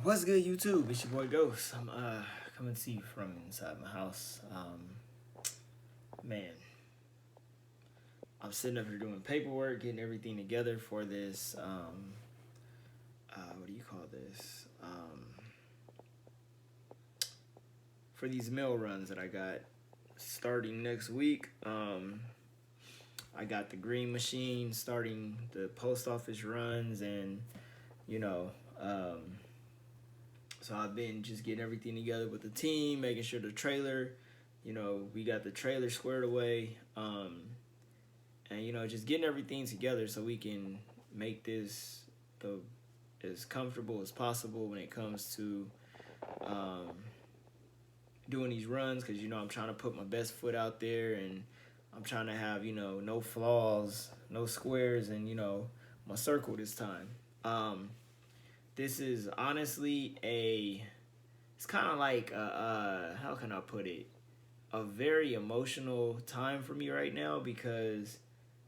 What's good, YouTube? It's your boy Ghost. I'm coming to you from inside my house. Man, I'm sitting up here doing paperwork, getting everything together for this. What do you call this? For these mail runs that I got starting next week. I got the green machine starting the post office runs, and you know. So I've been just getting everything together with the team, making sure the trailer, we got the trailer squared away, and just getting everything together so we can make this as comfortable as possible when it comes to doing these runs, because I'm trying to put my best foot out there, and I'm trying to have no flaws, no squares, and my circle this time. This is honestly it's kind of like how can I put it? A very emotional time for me right now, because,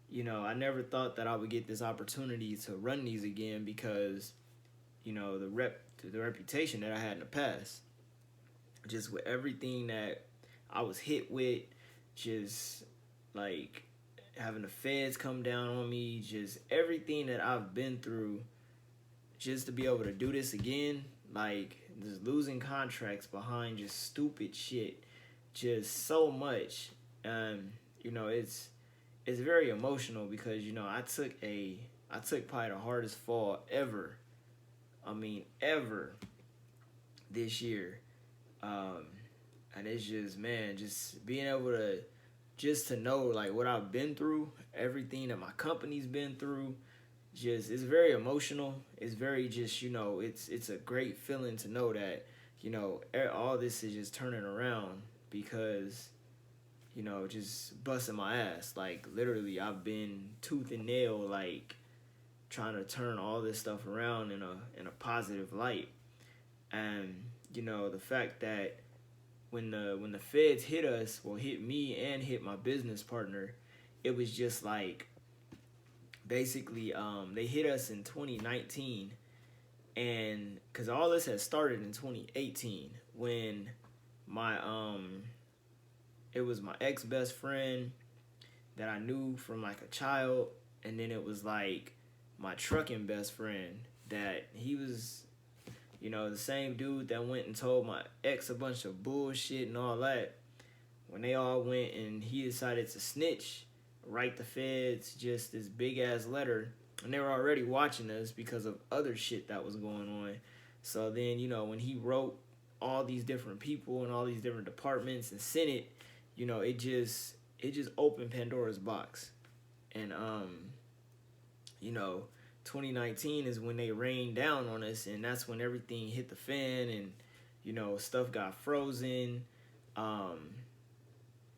I never thought that I would get this opportunity to run these again, because, the reputation that I had in the past, just with everything that I was hit with, just like having the feds come down on me, just everything that I've been through, just to be able to do this again, like just losing contracts behind just stupid shit, just so much. It's very emotional, because I took probably the hardest fall ever. I mean, ever this year. And it's just, man, just being able to just to know like what I've been through, everything that my company's been through. Just, it's very emotional. It's very just, it's a great feeling to know that, all this is just turning around, because, just busting my ass. Like, literally, I've been tooth and nail, like, trying to turn all this stuff around in a positive light. And, the fact that when the feds hit us, well, hit me and hit my business partner, it was just like, basically, they hit us in 2019, and because all this had started in 2018, when it was my ex-best friend that I knew from like a child, and then it was like my trucking best friend that he was, the same dude that went and told my ex a bunch of bullshit and all that. When they all went and he decided to snitch, write the feds just this big ass letter, and they were already watching us because of other shit that was going on. So then, when he wrote all these different people and all these different departments and sent it, it just opened Pandora's box. And 2019 is when they rained down on us, and that's when everything hit the fan, and stuff got frozen.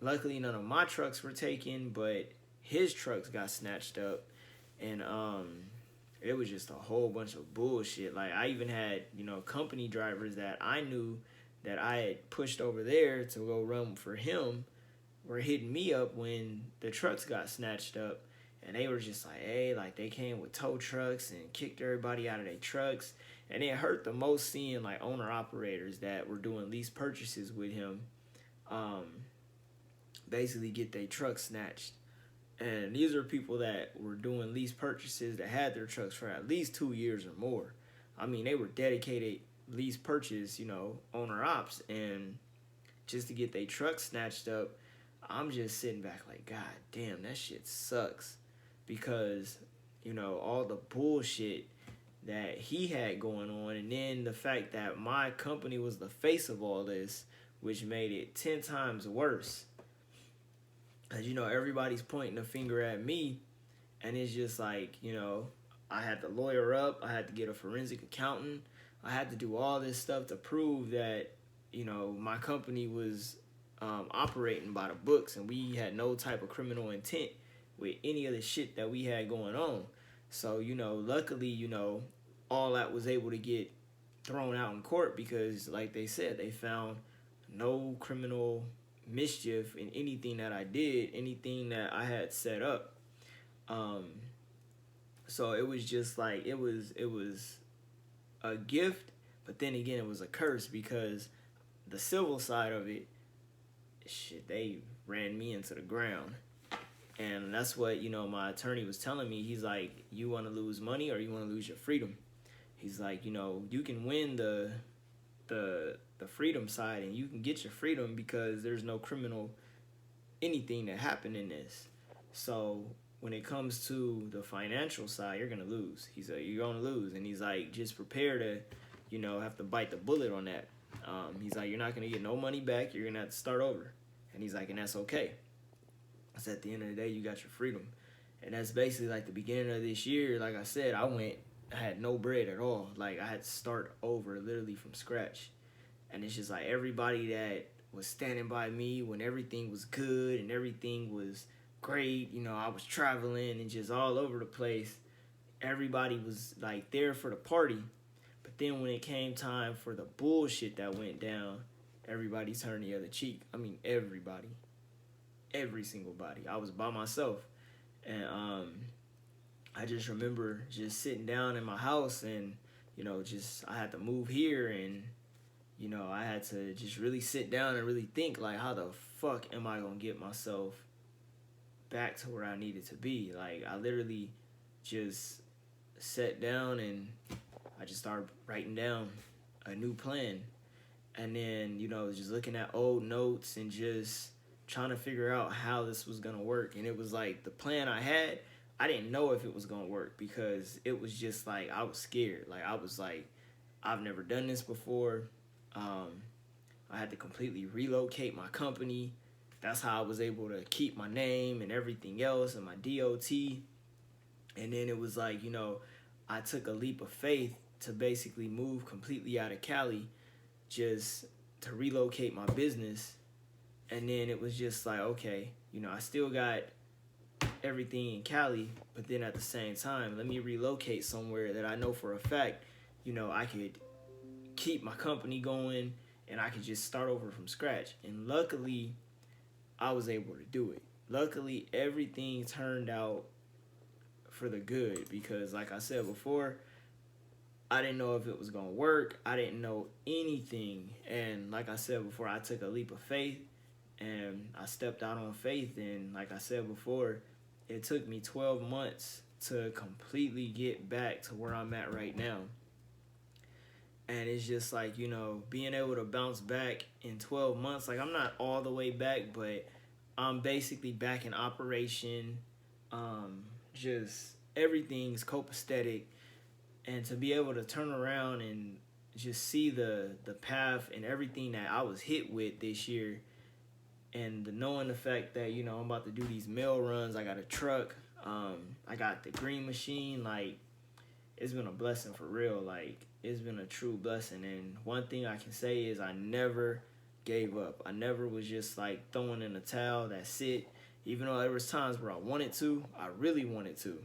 Luckily none of my trucks were taken, but his trucks got snatched up, and it was just a whole bunch of bullshit. Like, I even had company drivers that I knew that I had pushed over there to go run for him were hitting me up when the trucks got snatched up, and they were just like, hey, like, they came with tow trucks and kicked everybody out of their trucks. And it hurt the most seeing like owner operators that were doing lease purchases with him basically get their trucks snatched. And these are people that were doing lease purchases that had their trucks for at least 2 years or more. I mean, they were dedicated lease purchase, owner ops, and just to get their trucks snatched up, I'm just sitting back like, God damn, that shit sucks. Because, all the bullshit that he had going on, and then the fact that my company was the face of all this, which made it 10 times worse. Because, everybody's pointing a finger at me, and it's just like, I had to lawyer up, I had to get a forensic accountant, I had to do all this stuff to prove that, my company was operating by the books, and we had no type of criminal intent with any of the shit that we had going on. So, luckily, all that was able to get thrown out in court, because, like they said, they found no criminal mischief in anything that I did, anything that I had set up. So it was just like, it was a gift, But then again, it was a curse because the civil side of it, shit, they ran me into the ground. And that's what, my attorney was telling me. He's like, you want to lose money or you want to lose your freedom? He's like, you can win the freedom side and you can get your freedom because there's no criminal anything that happened in this. So when it comes to the financial side, you're going to lose. He's like, you're going to lose. And he's like, just prepare to, have to bite the bullet on that. He's like, you're not going to get no money back. You're going to have to start over. And he's like, and that's okay. Because at the end of the day, you got your freedom. And that's basically like the beginning of this year. Like I said, I had no bread at all. Like I had to start over literally from scratch. And it's just like everybody that was standing by me when everything was good and everything was great. I was traveling and just all over the place. Everybody was like there for the party. But then when it came time for the bullshit that went down, everybody turned the other cheek. I mean, everybody. Every single body. I was by myself. And I just remember just sitting down in my house and, I had to move here and, I had to just really sit down and really think, like, how the fuck am I going to get myself back to where I needed to be? Like, I literally just sat down and I just started writing down a new plan. And then, just looking at old notes and just trying to figure out how this was going to work. And it was like the plan I had, I didn't know if it was going to work because it was just like I was scared. Like, I was like, I've never done this before. I had to completely relocate my company. That's how I was able to keep my name and everything else and my DOT. And then it was like, I took a leap of faith to basically move completely out of Cali just to relocate my business. And then it was just like, okay, I still got everything in Cali, but then at the same time, let me relocate somewhere that I know for a fact, I could keep my company going and I could just start over from scratch. And luckily, I was able to do it. Luckily, everything turned out for the good because, like I said before, I didn't know if it was going to work. I didn't know anything. And like I said before, I took a leap of faith and I stepped out on faith. And like I said before, it took me 12 months to completely get back to where I'm at right now. And it's just like, being able to bounce back in 12 months. Like, I'm not all the way back, but I'm basically back in operation. Just everything's copacetic. And to be able to turn around and just see the path and everything that I was hit with this year. And knowing the fact that, I'm about to do these mail runs. I got a truck. I got the green machine. Like, it's been a blessing for real. Like, it's been a true blessing. And one thing I can say is I never gave up. I never was just like throwing in the towel. That's it. Even though there was times where I wanted to, I really wanted to.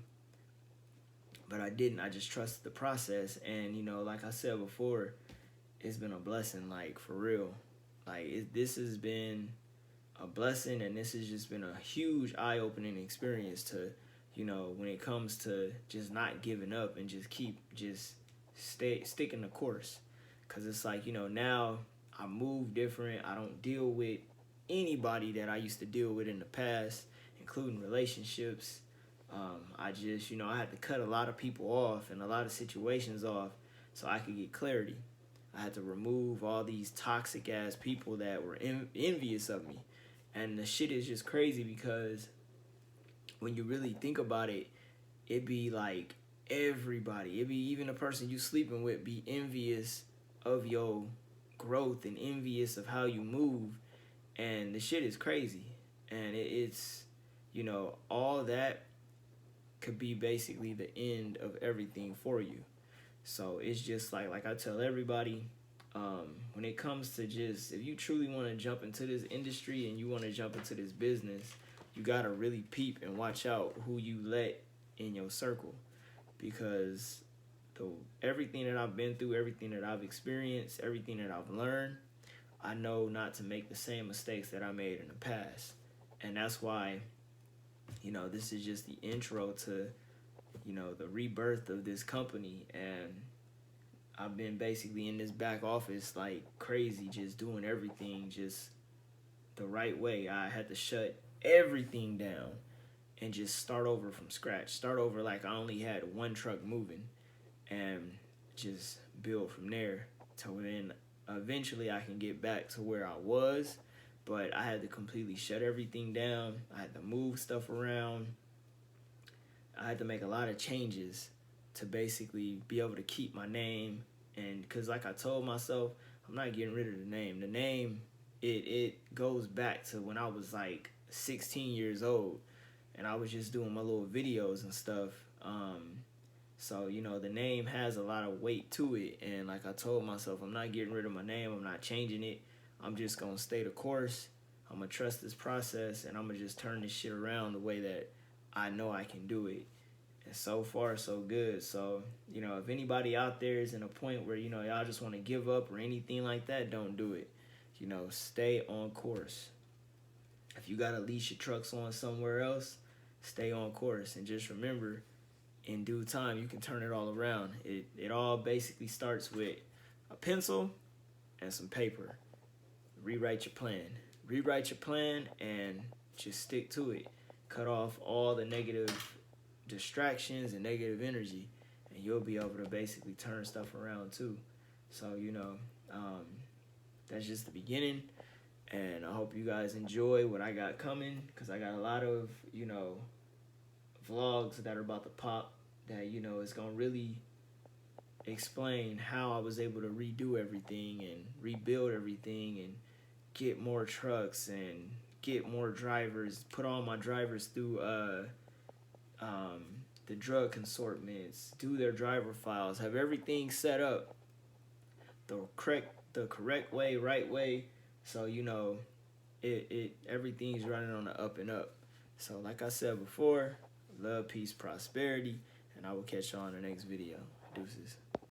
But I didn't. I just trusted the process. And, like I said before, it's been a blessing, like, for real. Like, this has been a blessing, and this has just been a huge eye-opening experience to, when it comes to just not giving up and just sticking the course. Because it's like, now I move different. I don't deal with anybody that I used to deal with in the past, including relationships. I just, I had to cut a lot of people off and a lot of situations off so I could get clarity. I had to remove all these toxic ass people that were envious of me. And the shit is just crazy because when you really think about it, it'd be like everybody. It'd be even a person you sleeping with be envious of your growth and envious of how you move. And the shit is crazy. And it's, all that could be basically the end of everything for you. So it's just like I tell everybody, when it comes to just, if you truly want to jump into this industry and you want to jump into this business, you got to really peep and watch out who you let in your circle. Because everything that I've been through, everything that I've experienced, everything that I've learned, I know not to make the same mistakes that I made in the past. And that's why, this is just the intro to, the rebirth of this company. And I've been basically in this back office like crazy, just doing everything just the right way. I had to shut everything down and just start over from scratch. Start over like I only had one truck moving, and just build from there to then eventually I can get back to where I was. But I had to completely shut everything down. I had to move stuff around. I had to make a lot of changes to basically be able to keep my name. And because like I told myself, I'm not getting rid of the name. The name, it goes back to when I was like 16 years old and I was just doing my little videos and stuff. So, you know, the name has a lot of weight to it. And like I told myself, I'm not getting rid of my name. I'm not changing it. I'm just going to stay the course. I'm going to trust this process, and I'm going to just turn this shit around the way that I know I can do it. And so far, so good. So, you know, if anybody out there is in a point where, you know, y'all just want to give up or anything like that, don't do it. You know, stay on course. If you got to lease your trucks on somewhere else, stay on course. And just remember, in due time, you can turn it all around. It all basically starts with a pencil and some paper. Rewrite your plan. Rewrite your plan and just stick to it. Cut off all the negative distractions and negative energy, and you'll be able to basically turn stuff around too. So, you know, that's just the beginning. And I hope you guys enjoy what I got coming, because I got a lot of, you know, vlogs that are about to pop that, you know, is going to really explain how I was able to redo everything and rebuild everything and get more trucks and get more drivers, put all my drivers through the drug consortments, do their driver files, have everything set up the correct way, right way. So, you know, everything's running on the up and up. So like I said before, love, peace, prosperity, and I will catch y'all in the next video. Deuces.